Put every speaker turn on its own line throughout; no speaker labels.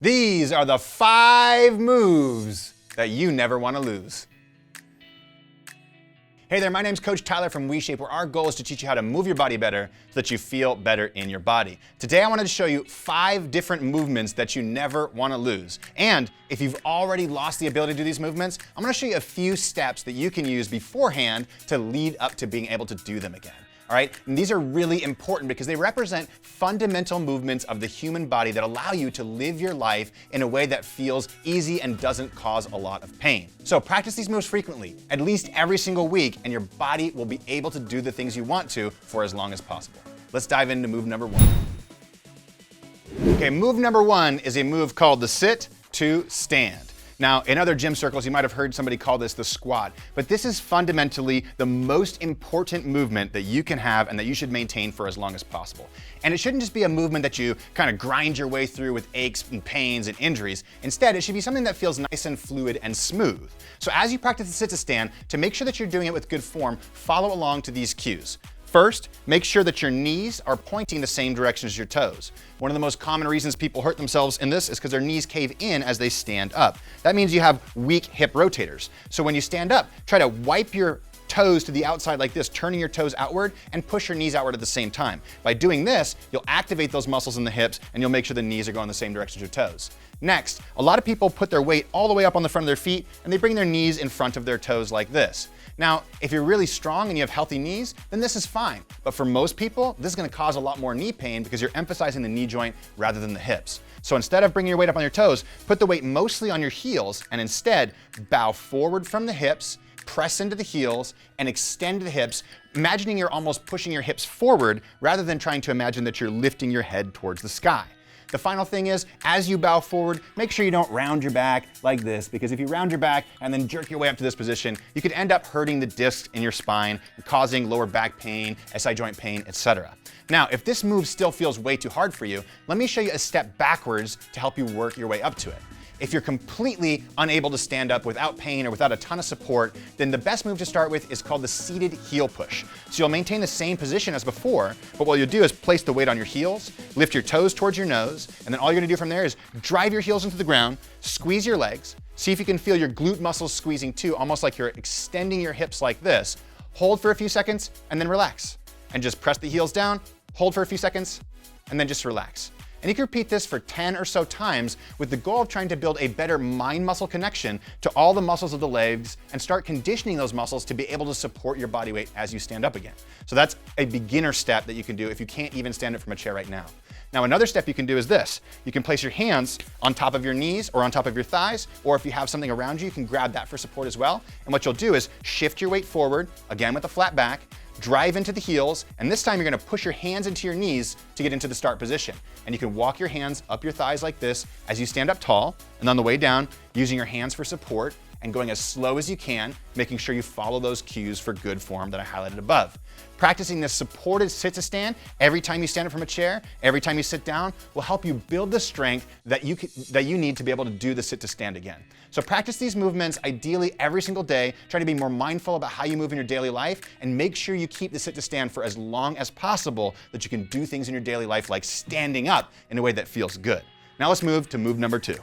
These are the 5 moves that you never want to lose. Hey there, my name's Coach Tyler from WeShape, where our goal is to teach you how to move your body better so that you feel better in your body. Today I wanted to show you 5 different movements that you never want to lose. And if you've already lost the ability to do these movements, I'm going to show you a few steps that you can use beforehand to lead up to being able to do them again. All right, and these are really important because they represent fundamental movements of the human body that allow you to live your life in a way that feels easy and doesn't cause a lot of pain. So practice these moves frequently, at least every single week, and your body will be able to do the things you want to for as long as possible. Let's dive into move number 1. Okay, move number 1 is a move called the sit to stand. Now, in other gym circles, you might have heard somebody call this the squat, but this is fundamentally the most important movement that you can have and that you should maintain for as long as possible. And it shouldn't just be a movement that you kind of grind your way through with aches and pains and injuries. Instead, it should be something that feels nice and fluid and smooth. So as you practice the sit to stand, to make sure that you're doing it with good form, follow along to these cues. First, make sure that your knees are pointing the same direction as your toes. One of the most common reasons people hurt themselves in this is because their knees cave in as they stand up. That means you have weak hip rotators. So when you stand up, try to wipe your toes to the outside like this, turning your toes outward, and push your knees outward at the same time. By doing this, you'll activate those muscles in the hips and you'll make sure the knees are going the same direction as your toes. Next, a lot of people put their weight all the way up on the front of their feet and they bring their knees in front of their toes like this. Now, if you're really strong and you have healthy knees, then this is fine. But for most people, this is gonna cause a lot more knee pain because you're emphasizing the knee joint rather than the hips. So instead of bringing your weight up on your toes, put the weight mostly on your heels and instead bow forward from the hips, press into the heels, and extend the hips, imagining you're almost pushing your hips forward rather than trying to imagine that you're lifting your head towards the sky. The final thing is, as you bow forward, make sure you don't round your back like this, because if you round your back and then jerk your way up to this position, you could end up hurting the discs in your spine, causing lower back pain, SI joint pain, etc. Now, if this move still feels way too hard for you, let me show you a step backwards to help you work your way up to it. If you're completely unable to stand up without pain or without a ton of support, then the best move to start with is called the seated heel push. So you'll maintain the same position as before, but what you'll do is place the weight on your heels, lift your toes towards your nose, and then all you're gonna do from there is drive your heels into the ground, squeeze your legs, see if you can feel your glute muscles squeezing too, almost like you're extending your hips like this. Hold for a few seconds, and then relax. And just press the heels down, hold for a few seconds, and then just relax. And you can repeat this for 10 or so times with the goal of trying to build a better mind-muscle connection to all the muscles of the legs and start conditioning those muscles to be able to support your body weight as you stand up again. So that's a beginner step that you can do if you can't even stand up from a chair right now. Now, another step you can do is this. You can place your hands on top of your knees or on top of your thighs, or if you have something around you, you can grab that for support as well. And what you'll do is shift your weight forward, again with a flat back, drive into the heels, and this time you're gonna push your hands into your knees to get into the start position. And you can walk your hands up your thighs like this as you stand up tall, and on the way down, using your hands for support and going as slow as you can, making sure you follow those cues for good form that I highlighted above. Practicing this supported sit to stand every time you stand up from a chair, every time you sit down, will help you build the strength that you need to be able to do the sit to stand again. So practice these movements ideally every single day. Try to be more mindful about how you move in your daily life and make sure you keep the sit to stand for as long as possible that you can do things in your daily life like standing up in a way that feels good. Now let's move to move number 2.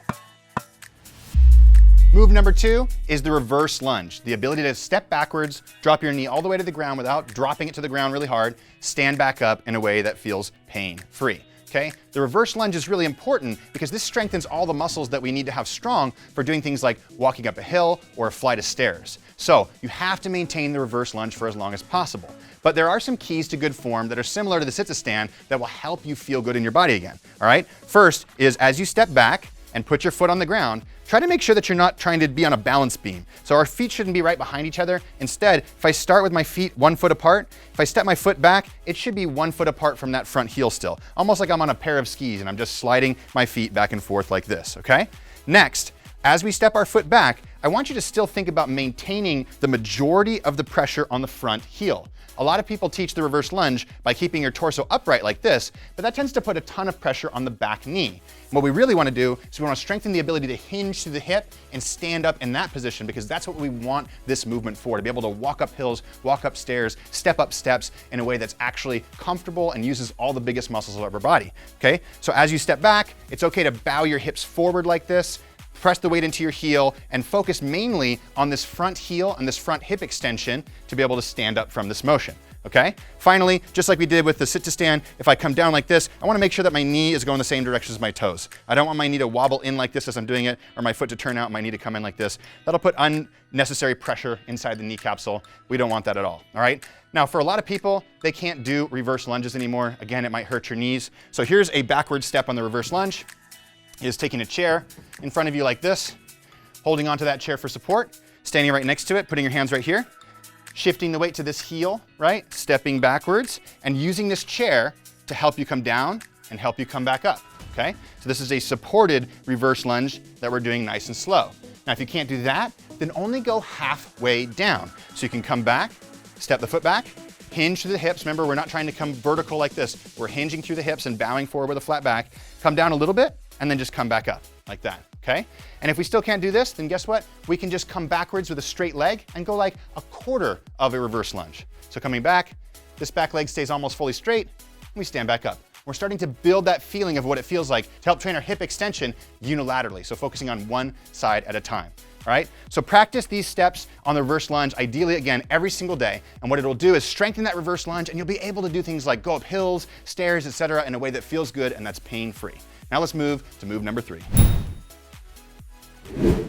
Move number 2 is the reverse lunge, the ability to step backwards, drop your knee all the way to the ground without dropping it to the ground really hard, stand back up in a way that feels pain-free. Okay? The reverse lunge is really important because this strengthens all the muscles that we need to have strong for doing things like walking up a hill or a flight of stairs. So you have to maintain the reverse lunge for as long as possible. But there are some keys to good form that are similar to the sit to stand that will help you feel good in your body again. All right? First is as you step back and put your foot on the ground, try to make sure that you're not trying to be on a balance beam. So our feet shouldn't be right behind each other. Instead, if I start with my feet 1 foot apart, if I step my foot back, it should be 1 foot apart from that front heel still. Almost like I'm on a pair of skis and I'm just sliding my feet back and forth like this, okay? Next, As we step our foot back, I want you to still think about maintaining the majority of the pressure on the front heel. A lot of people teach the reverse lunge by keeping your torso upright like this, but that tends to put a ton of pressure on the back knee. And what we really want to do is we want to strengthen the ability to hinge through the hip and stand up in that position, because that's what we want this movement for, to be able to walk up hills, walk up stairs, step up steps in a way that's actually comfortable and uses all the biggest muscles of our body, okay? So as you step back, it's okay to bow your hips forward like this, press the weight into your heel, and focus mainly on this front heel and this front hip extension to be able to stand up from this motion, okay? Finally, just like we did with the sit to stand, if I come down like this, I wanna make sure that my knee is going the same direction as my toes. I don't want my knee to wobble in like this as I'm doing it, or my foot to turn out and my knee to come in like this. That'll put unnecessary pressure inside the knee capsule. We don't want that at all right? Now, for a lot of people, they can't do reverse lunges anymore. Again, it might hurt your knees. So here's a backward step on the reverse lunge. Is taking a chair in front of you like this, holding onto that chair for support, standing right next to it, putting your hands right here, shifting the weight to this heel, right? Stepping backwards and using this chair to help you come down and help you come back up, okay? So this is a supported reverse lunge that we're doing nice and slow. Now, if you can't do that, then only go halfway down. So you can come back, step the foot back, hinge through the hips. Remember, we're not trying to come vertical like this. We're hinging through the hips and bowing forward with a flat back. Come down a little bit, and then just come back up like that, okay? And if we still can't do this, then guess what? We can just come backwards with a straight leg and go like a quarter of a reverse lunge. So coming back, this back leg stays almost fully straight, and we stand back up. We're starting to build that feeling of what it feels like to help train our hip extension unilaterally, so focusing on one side at a time. All right, so practice these steps on the reverse lunge, ideally, again, every single day. And what it'll do is strengthen that reverse lunge, and you'll be able to do things like go up hills, stairs, etc., in a way that feels good and that's pain-free. Now let's move to move number 3.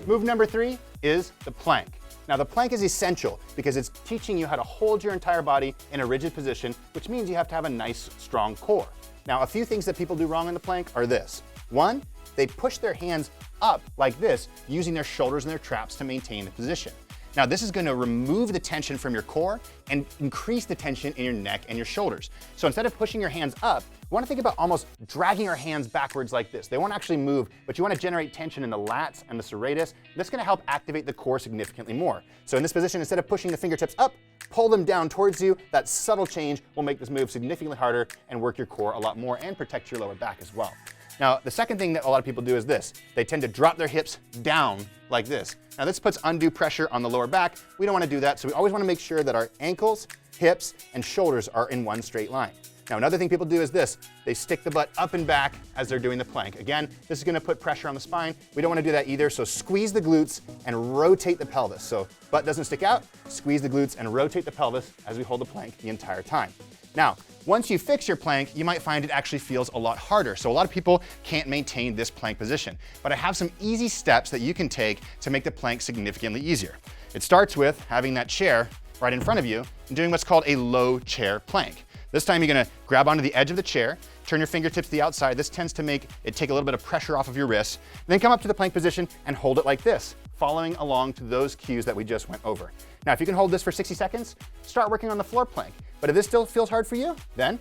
Move number 3 is the plank. Now the plank is essential because it's teaching you how to hold your entire body in a rigid position, which means you have to have a nice, strong core. Now, a few things that people do wrong in the plank are this. One, they push their hands up like this, using their shoulders and their traps to maintain the position. Now, this is gonna remove the tension from your core and increase the tension in your neck and your shoulders. So instead of pushing your hands up, you wanna think about almost dragging your hands backwards like this. They won't actually move, but you wanna generate tension in the lats and the serratus. That's gonna help activate the core significantly more. So in this position, instead of pushing the fingertips up, pull them down towards you. That subtle change will make this move significantly harder and work your core a lot more and protect your lower back as well. Now, the second thing that a lot of people do is this. They tend to drop their hips down like this. Now, this puts undue pressure on the lower back. We don't want to do that, so we always want to make sure that our ankles, hips, and shoulders are in one straight line. Now, another thing people do is this. They stick the butt up and back as they're doing the plank. Again, this is going to put pressure on the spine. We don't want to do that either, so squeeze the glutes and rotate the pelvis. So butt doesn't stick out, squeeze the glutes and rotate the pelvis as we hold the plank the entire time. Now, once you fix your plank, you might find it actually feels a lot harder. So a lot of people can't maintain this plank position. But I have some easy steps that you can take to make the plank significantly easier. It starts with having that chair right in front of you and doing what's called a low chair plank. This time you're gonna grab onto the edge of the chair, turn your fingertips to the outside. This tends to make it take a little bit of pressure off of your wrists. Then come up to the plank position and hold it like this, following along to those cues that we just went over. Now, if you can hold this for 60 seconds, start working on the floor plank. But if this still feels hard for you, then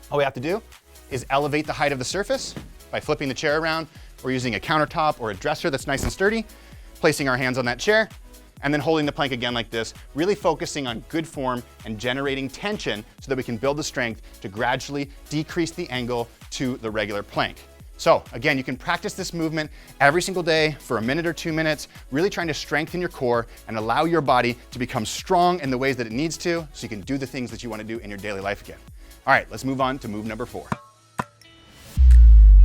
all we have to do is elevate the height of the surface by flipping the chair around or using a countertop or a dresser that's nice and sturdy, placing our hands on that chair, and then holding the plank again like this, really focusing on good form and generating tension so that we can build the strength to gradually decrease the angle to the regular plank. So again, you can practice this movement every single day for a minute or 2 minutes, really trying to strengthen your core and allow your body to become strong in the ways that it needs to so you can do the things that you want to do in your daily life again. All right, let's move on to move number 4.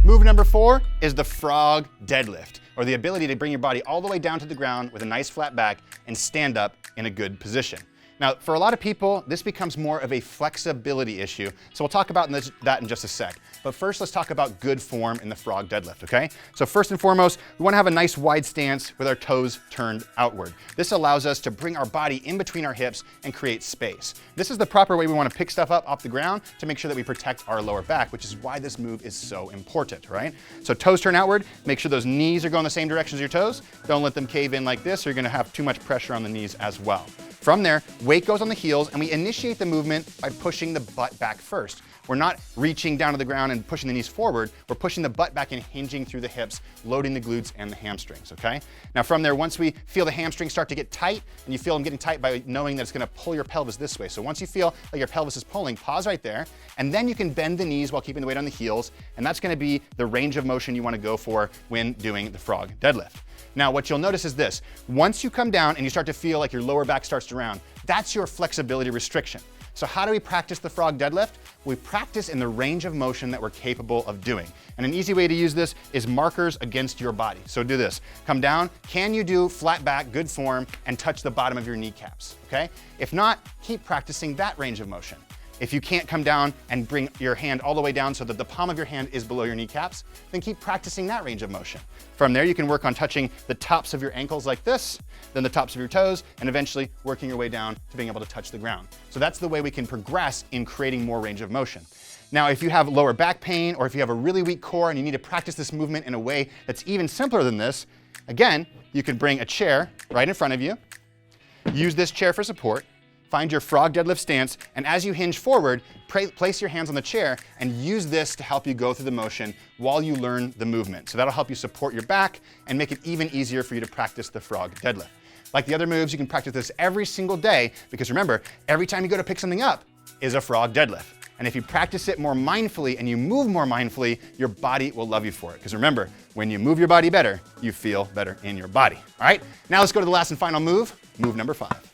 Move number 4 is the frog deadlift, or the ability to bring your body all the way down to the ground with a nice flat back and stand up in a good position. Now, for a lot of people, this becomes more of a flexibility issue, so we'll talk about that in just a sec. But first, let's talk about good form in the frog deadlift, okay? So first and foremost, we want to have a nice wide stance with our toes turned outward. This allows us to bring our body in between our hips and create space. This is the proper way we want to pick stuff up off the ground to make sure that we protect our lower back, which is why this move is so important, right? So toes turn outward, make sure those knees are going the same direction as your toes. Don't let them cave in like this, or you're going to have too much pressure on the knees as well. From there, weight goes on the heels, and we initiate the movement by pushing the butt back first. we're not reaching down to the ground and pushing the knees forward. We're pushing the butt back and hinging through the hips, loading the glutes and the hamstrings, okay? Now from there, once we feel the hamstrings start to get tight, and you feel them getting tight by knowing that it's gonna pull your pelvis this way. So once you feel like your pelvis is pulling, pause right there, and then you can bend the knees while keeping the weight on the heels, and that's gonna be the range of motion you wanna go for when doing the frog deadlift. Now, what you'll notice is this. Once you come down and you start to feel like your lower back starts to round, that's your flexibility restriction. So how do we practice the frog deadlift? We practice in the range of motion that we're capable of doing. And an easy way to use this is markers against your body. So do this. Come down. Can you do flat back, good form, and touch the bottom of your kneecaps, okay? If not, keep practicing that range of motion. If you can't come down and bring your hand all the way down so that the palm of your hand is below your kneecaps, then keep practicing that range of motion. From there, you can work on touching the tops of your ankles like this, then the tops of your toes, and eventually working your way down to being able to touch the ground. So that's the way we can progress in creating more range of motion. Now, if you have lower back pain or if you have a really weak core and you need to practice this movement in a way that's even simpler than this, again, you can bring a chair right in front of you, use this chair for support, find your frog deadlift stance, and as you hinge forward, place your hands on the chair and use this to help you go through the motion while you learn the movement. So that'll help you support your back and make it even easier for you to practice the frog deadlift. Like the other moves, you can practice this every single day because remember, every time you go to pick something up is a frog deadlift. And if you practice it more mindfully and you move more mindfully, your body will love you for it. Because remember, when you move your body better, you feel better in your body. All right, now let's go to the last and final move, move number 5.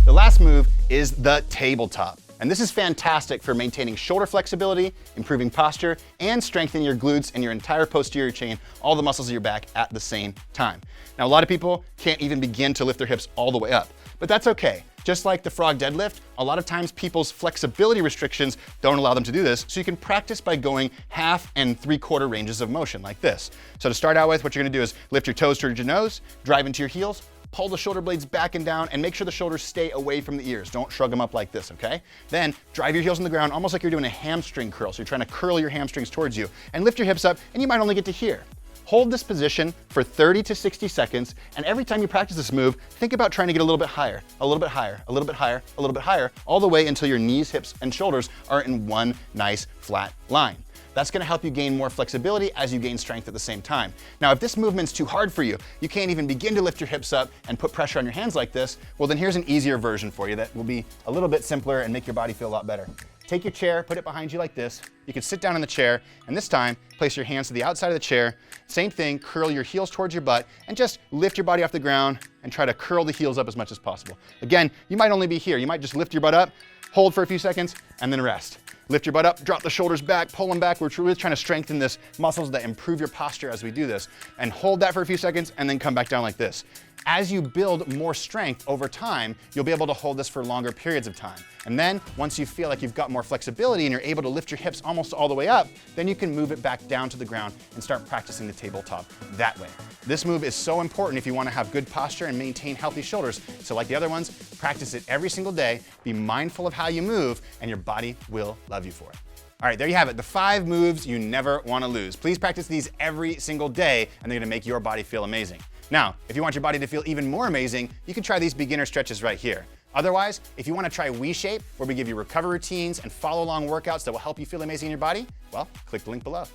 The last move is the tabletop. And this is fantastic for maintaining shoulder flexibility, improving posture, and strengthening your glutes and your entire posterior chain, all the muscles of your back at the same time. Now, a lot of people can't even begin to lift their hips all the way up, but that's okay. Just like the frog deadlift, a lot of times people's flexibility restrictions don't allow them to do this, so you can practice by going 1/2 and 3/4 ranges of motion like this. So to start out with, what you're gonna do is lift your toes towards your nose, drive into your heels, pull the shoulder blades back and down, and make sure the shoulders stay away from the ears. Don't shrug them up like this, okay? Then drive your heels on the ground, almost like you're doing a hamstring curl. So you're trying to curl your hamstrings towards you, and lift your hips up, and you might only get to here. Hold this position for 30 to 60 seconds, and every time you practice this move, think about trying to get a little bit higher, a little bit higher, a little bit higher, a little bit higher, all the way until your knees, hips, and shoulders are in one nice flat line. That's gonna help you gain more flexibility as you gain strength at the same time. Now, if this movement's too hard for you, you can't even begin to lift your hips up and put pressure on your hands like this, well then here's an easier version for you that will be a little bit simpler and make your body feel a lot better. Take your chair, put it behind you like this. You can sit down in the chair, and this time, place your hands to the outside of the chair. Same thing, curl your heels towards your butt, and just lift your body off the ground and try to curl the heels up as much as possible. Again, you might only be here. You might just lift your butt up, hold for a few seconds, and then rest. Lift your butt up, drop the shoulders back, pull them back. We're really trying to strengthen this muscles that improve your posture as we do this. And hold that for a few seconds and then come back down like this. As you build more strength over time, you'll be able to hold this for longer periods of time. And then once you feel like you've got more flexibility and you're able to lift your hips almost all the way up, then you can move it back down to the ground and start practicing the tabletop that way. This move is so important if you want to have good posture and maintain healthy shoulders. So like the other ones, practice it every single day, be mindful of how you move, and your body will love you for it. All right, there you have it, the 5 moves you never want to lose. Please practice these every single day, and they're going to make your body feel amazing. Now, if you want your body to feel even more amazing, you can try these beginner stretches right here. Otherwise, if you want to try WeShape, where we give you recovery routines and follow along workouts that will help you feel amazing in your body, well, click the link below.